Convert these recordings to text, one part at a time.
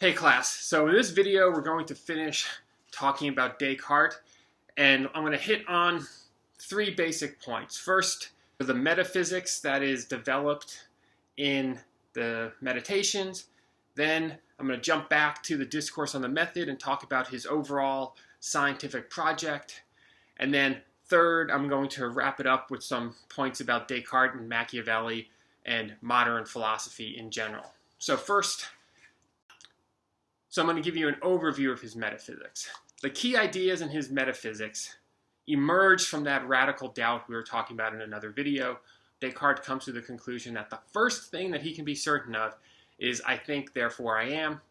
Hey class, so in this video we're going to finish talking about Descartes, and I'm going to hit on three basic points. First, the metaphysics that is developed in the Meditations. Then I'm going to jump back to the discourse on the method and talk about his overall scientific project. And then third, I'm going to wrap it up with some points about Descartes and Machiavelli and modern philosophy in general. So I'm going to give you an overview of his metaphysics. The key ideas in his metaphysics emerge from that radical doubt we were talking about in another video. Descartes comes to the conclusion that the first thing that he can be certain of is I think, therefore I am.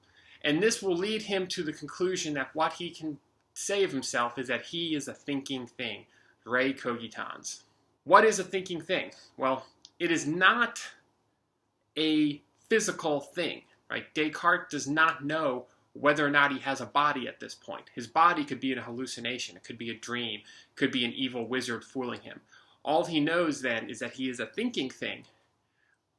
And this will lead him to the conclusion that what he can say of himself is that he is a thinking thing, re cogitans. What is a thinking thing? Well, it is not a physical thing. Right? Descartes does not know whether or not he has a body at this point. His body could be an hallucination. It could be a dream. It could be an evil wizard fooling him. All he knows then is that he is a thinking thing.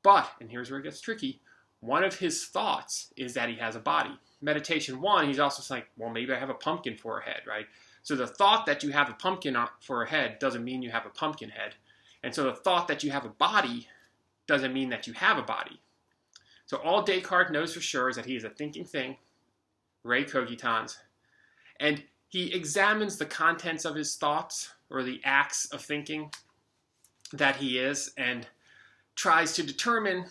But, and here's where it gets tricky, one of his thoughts is that he has a body. Meditation 1, he's also like, well, maybe I have a pumpkin for a head, right? So the thought that you have a pumpkin for a head doesn't mean you have a pumpkin head. And so the thought that you have a body doesn't mean that you have a body. So all Descartes knows for sure is that he is a thinking thing, re cogitans, and he examines the contents of his thoughts, or the acts of thinking that he is, and tries to determine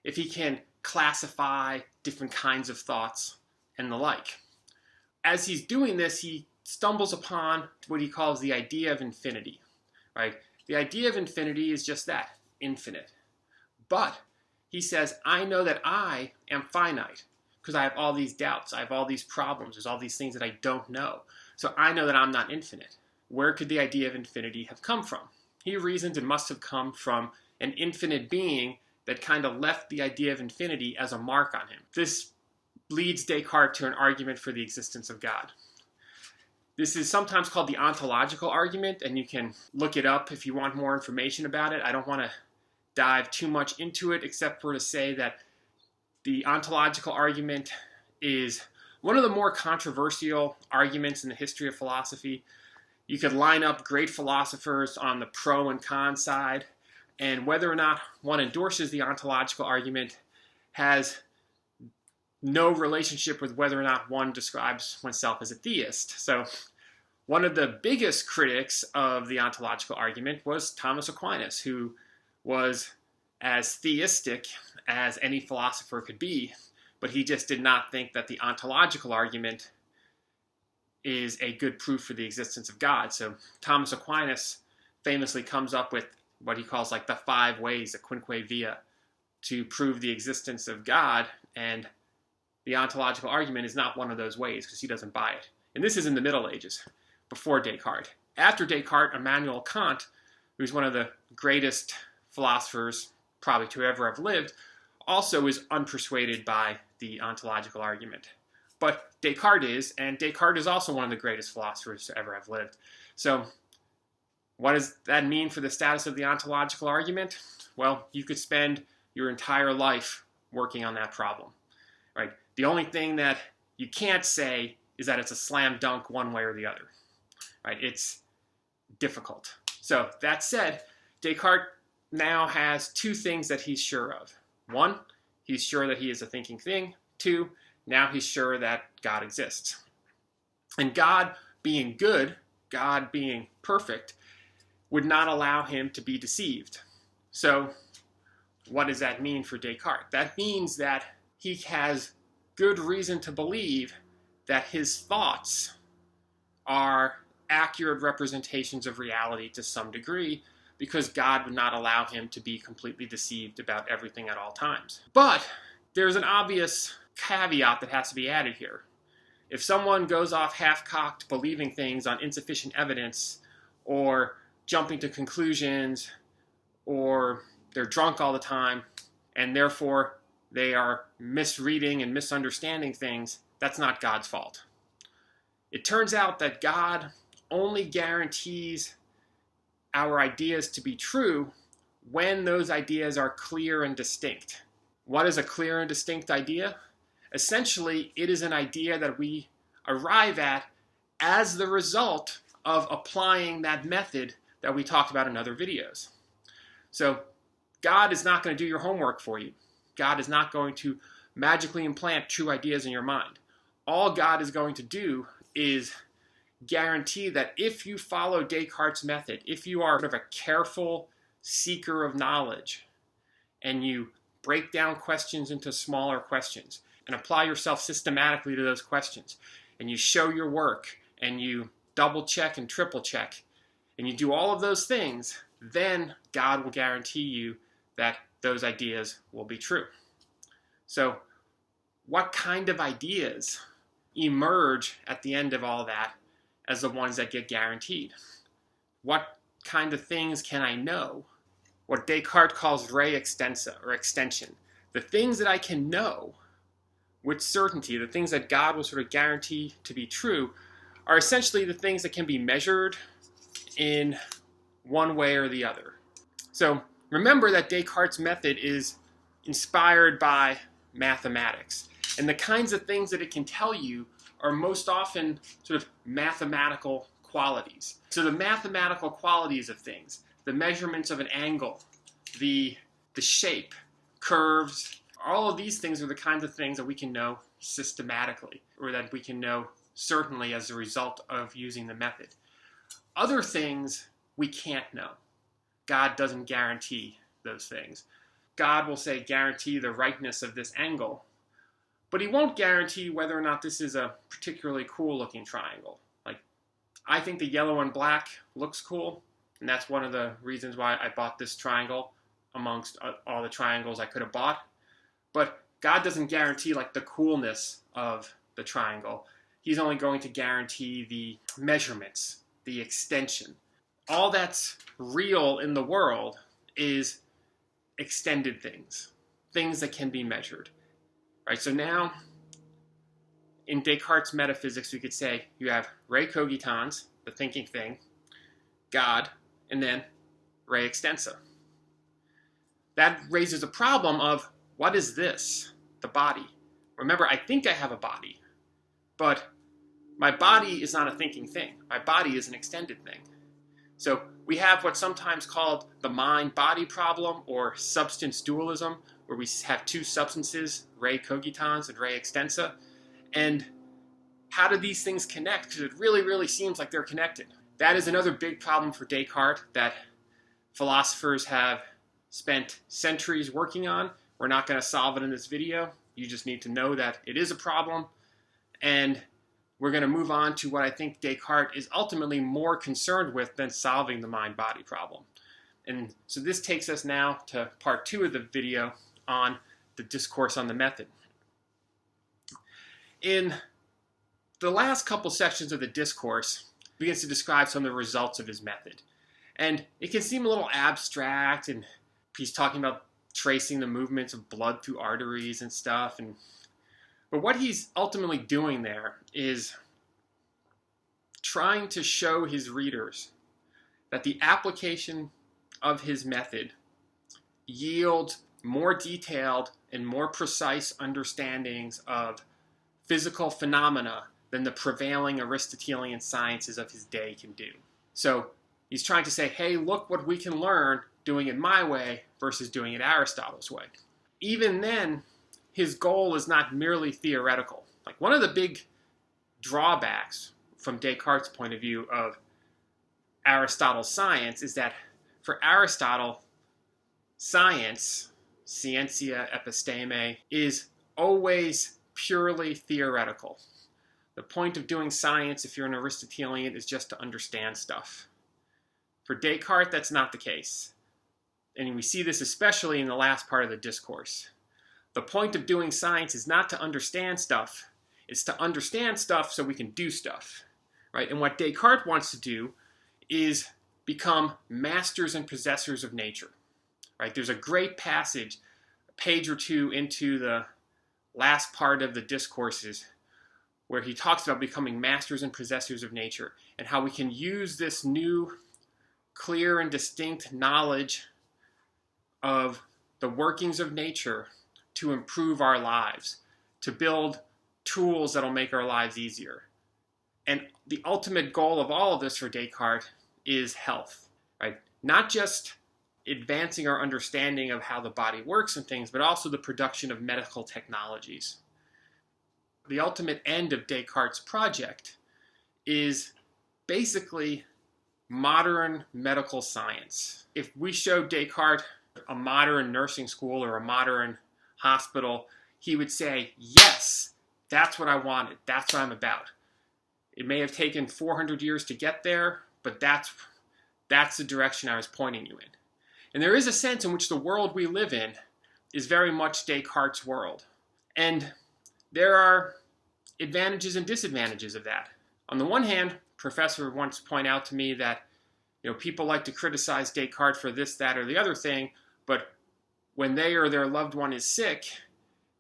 if he can classify different kinds of thoughts and the like. As he's doing this, he stumbles upon what he calls the idea of infinity, right? The idea of infinity is just that, infinite. But he says, I know that I am finite because I have all these doubts. I have all these problems. There's all these things that I don't know. So I know that I'm not infinite. Where could the idea of infinity have come from? He reasons it must have come from an infinite being that kind of left the idea of infinity as a mark on him. This leads Descartes to an argument for the existence of God. This is sometimes called the ontological argument, and you can look it up if you want more information about it. I don't want to dive too much into it, except for to say that the ontological argument is one of the more controversial arguments in the history of philosophy. You could line up great philosophers on the pro and con side, and whether or not one endorses the ontological argument has no relationship with whether or not one describes oneself as a theist. So one of the biggest critics of the ontological argument was Thomas Aquinas, who was as theistic as any philosopher could be, but he just did not think that the ontological argument is a good proof for the existence of God. So Thomas Aquinas famously comes up with what he calls like the 5 ways, the quinque via, to prove the existence of God, and the ontological argument is not one of those ways because he doesn't buy it. And this is in the Middle Ages, before Descartes. After Descartes, Immanuel Kant, who's one of the greatest philosophers probably to ever have lived, also is unpersuaded by the ontological argument. But Descartes is, and Descartes is also one of the greatest philosophers to ever have lived. So what does that mean for the status of the ontological argument? Well, you could spend your entire life working on that problem, right? The only thing that you can't say is that it's a slam dunk one way or the other, right? It's difficult. So that said, Descartes now has 2 things that he's sure of. 1, he's sure that he is a thinking thing. 2, now he's sure that God exists. And God being good, God being perfect, would not allow him to be deceived. So what does that mean for Descartes? That means that he has good reason to believe that his thoughts are accurate representations of reality to some degree, because God would not allow him to be completely deceived about everything at all times. But there's an obvious caveat that has to be added here. If someone goes off half-cocked believing things on insufficient evidence, or jumping to conclusions, or they're drunk all the time, and therefore they are misreading and misunderstanding things, that's not God's fault. It turns out that God only guarantees our ideas to be true when those ideas are clear and distinct. What is a clear and distinct idea? Essentially, it is an idea that we arrive at as the result of applying that method that we talked about in other videos. So God is not going to do your homework for you. God is not going to magically implant true ideas in your mind. All God is going to do is guarantee that if you follow Descartes' method, if you are sort of a careful seeker of knowledge, and you break down questions into smaller questions and apply yourself systematically to those questions, and you show your work, and you double check and triple check, and you do all of those things, then God will guarantee you that those ideas will be true. So what kind of ideas emerge at the end of all that as the ones that get guaranteed? What kind of things can I know? What Descartes calls re extensa, or extension. The things that I can know with certainty, the things that God will sort of guarantee to be true, are essentially the things that can be measured in one way or the other. So remember that Descartes' method is inspired by mathematics. And the kinds of things that it can tell you are most often sort of mathematical qualities. So the mathematical qualities of things, the measurements of an angle, the shape, curves, all of these things are the kinds of things that we can know systematically, or that we can know certainly as a result of using the method. Other things we can't know. God doesn't guarantee those things. God will say, guarantee the rightness of this angle, but he won't guarantee whether or not this is a particularly cool looking triangle. Like, I think the yellow and black looks cool, and that's one of the reasons why I bought this triangle amongst all the triangles I could have bought. But God doesn't guarantee like the coolness of the triangle. He's only going to guarantee the measurements, the extension. All that's real in the world is extended things, things that can be measured. Right? So now, in Descartes' metaphysics, we could say you have re cogitans, the thinking thing, God, and then re extensa. That raises a problem of, what is this? The body. Remember, I think I have a body, but my body is not a thinking thing. My body is an extended thing. So we have what's sometimes called the mind-body problem, or substance dualism, where we have two substances, re cogitans and re extensa. And how do these things connect? Because it really, really seems like they're connected. That is another big problem for Descartes that philosophers have spent centuries working on. We're not going to solve it in this video. You just need to know that it is a problem. And we're going to move on to what I think Descartes is ultimately more concerned with than solving the mind-body problem. And so this takes us now to part 2 of the video on the discourse on the method. In the last couple sections of the discourse, he begins to describe some of the results of his method. And it can seem a little abstract, and he's talking about tracing the movements of blood through arteries and stuff. But what he's ultimately doing there is trying to show his readers that the application of his method yields more detailed and more precise understandings of physical phenomena than the prevailing Aristotelian sciences of his day can do. So he's trying to say, hey, look what we can learn doing it my way versus doing it Aristotle's way. Even then, his goal is not merely theoretical. Like, one of the big drawbacks from Descartes' point of view of Aristotle's science is that for Aristotle, science, scientia episteme, is always purely theoretical. The point of doing science, if you're an Aristotelian, is just to understand stuff. For Descartes, that's not the case. And we see this especially in the last part of the discourse. The point of doing science is not to understand stuff. It's to understand stuff so we can do stuff. Right? And what Descartes wants to do is become masters and possessors of nature. Right? There's a great passage, a page or two into the last part of the discourses, where he talks about becoming masters and possessors of nature, and how we can use this new, clear and distinct knowledge of the workings of nature to improve our lives, to build tools that'll make our lives easier. And the ultimate goal of all of this for Descartes is health, right? Not just advancing our understanding of how the body works and things, but also the production of medical technologies. The ultimate end of Descartes' project is basically modern medical science. If we showed Descartes a modern nursing school or a modern hospital, he would say, yes, that's what I wanted. That's what I'm about. It may have taken 400 years to get there, but that's the direction I was pointing you in. And there is a sense in which the world we live in is very much Descartes' world. And there are advantages and disadvantages of that. On the one hand, a professor once pointed out to me that people like to criticize Descartes for this, that, or the other thing, but when they or their loved one is sick,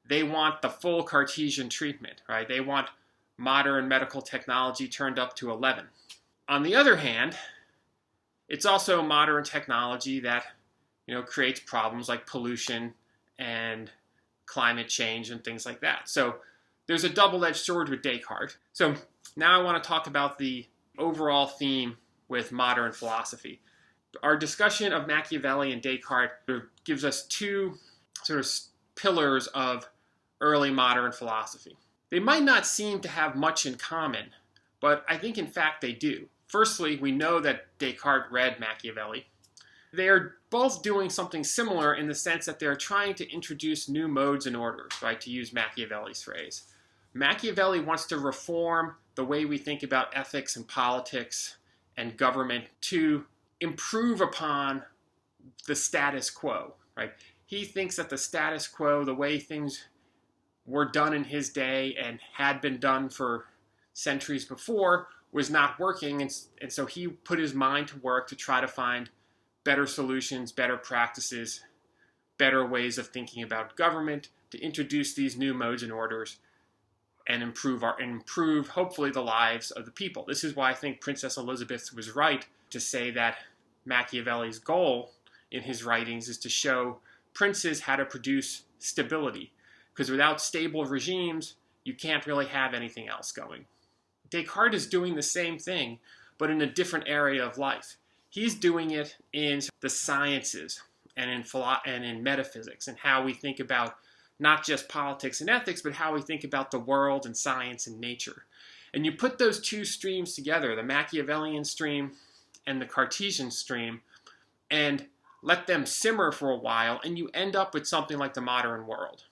they want the full Cartesian treatment, right? They want modern medical technology turned up to 11. On the other hand, it's also modern technology that creates problems like pollution and climate change and things like that. So there's a double-edged sword with Descartes. So now I want to talk about the overall theme with modern philosophy. Our discussion of Machiavelli and Descartes gives us two sort of pillars of early modern philosophy. They might not seem to have much in common, but I think in fact they do. Firstly, we know that Descartes read Machiavelli. They are both doing something similar in the sense that they're trying to introduce new modes and orders, right, to use Machiavelli's phrase. Machiavelli wants to reform the way we think about ethics and politics and government to improve upon the status quo, right? He thinks that the status quo, the way things were done in his day and had been done for centuries before, was not working, and so he put his mind to work to try to find better solutions, better practices, better ways of thinking about government, to introduce these new modes and orders and improve hopefully the lives of the people. This is why I think Princess Elizabeth was right to say that Machiavelli's goal in his writings is to show princes how to produce stability, because without stable regimes, you can't really have anything else going. Descartes is doing the same thing, but in a different area of life. He's doing it in the sciences and in metaphysics and how we think about not just politics and ethics, but how we think about the world and science and nature. And you put those two streams together, the Machiavellian stream and the Cartesian stream, and let them simmer for a while, and you end up with something like the modern world.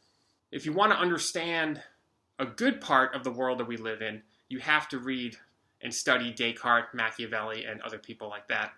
If you want to understand a good part of the world that we live in, you have to read and study Descartes, Machiavelli, and other people like that.